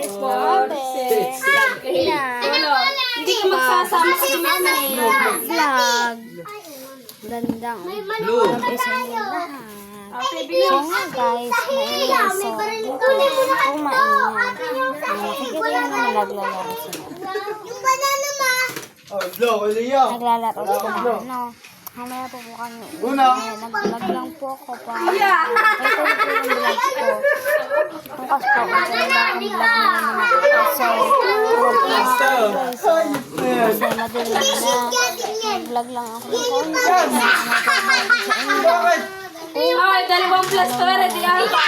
4, 6. Hindi ka magsasama sa mama eh. Vlog. Gandang umpisa niyo lahat. So nga guys, maingay. So, dito, kung maingay. Nakikita nyo naman naglalaro sila. Naglalaro sila. No. Mamaya po kami. Nag-vlog lang po ako pa. Ito po yung vlog ko. Kung kasi po, magandang vlog na naman ako. So, kasi madilim na. Nag-vlog lang ako. Ay, 2 plus 2, ready ako. So,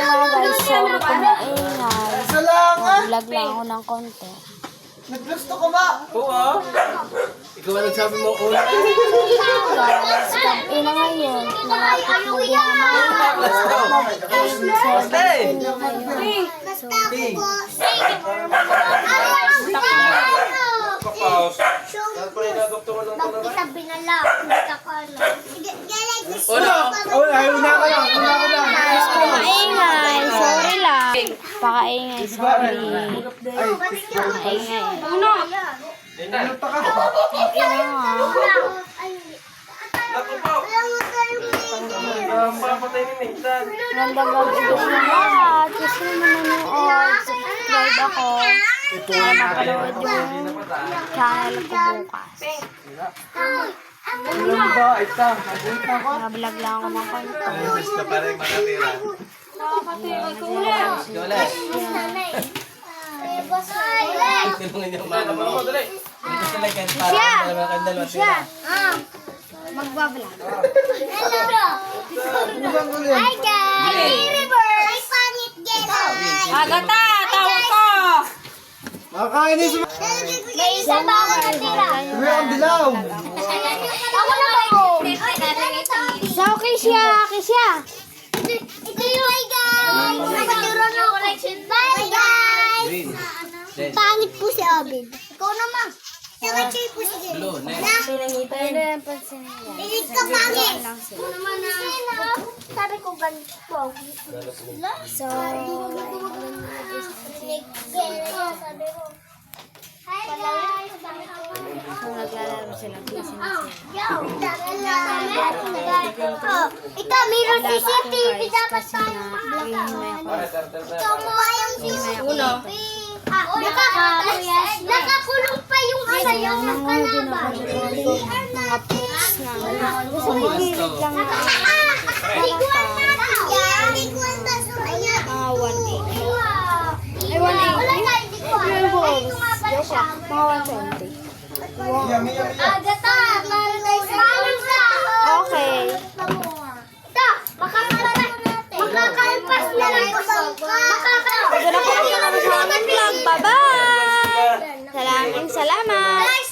mga guys, sorry po maingay. Nag-vlog lang ako ng konti. Nag-gusto ko ba? Oo. Ikaw ang nagsabi mo una. Guys, pag-ina ngayon, nakapagpugi na mag-17 na ngayon. So, guys, kung maingay, sorry lang. Pakaingay, sorry. Maingay. Ina nga. Gandang gabi din lahat. Gusto mo nanonood. Subscribe ako. Para mapanood yung channel ko bukas. Nag-vlog lang ako ng konti. Basta pa rin makatira. Tulungan niyo mga mo. Dito sila kayo para dalawa sila. Magbablog. Hi guys! Ay, pangit guys! Agata, tawag ko. Makakainis mo. May isa pa ako natira. May ang dilaw. Ako na ba ko? So, Kisya! Kisya! Ito yung hi guys! Natira na ako. Bye guys! Pangit po si Abid. Ikaw naman. Nakachay po si Abid. Blue, next. Ano yung pansin niya? Pilit ka pangit. Ito naman na. Sabi ko ganito. So, Sabi ko. Hi guys! kung naglalaro sila, busy na sila. Ito, mayroon CCTV. Dapat Kasi tayo na, hihimay ako. Ito mo yung CCTV. Nakakulong pa yung sayo ng kalaban. Mga pics na. Gusto ko hilig lang na. Liguan natin yan. Liguan ba sa kanya? Mga 180. Ay, 180? Wala na, liguan. Yung buong. Joke lang. Mga 120. Agata, para tayo sa Okay. Ito, makakalpas na lang ko sa Ito na po kami namin sa aming vlog. Bye-bye! Salamat!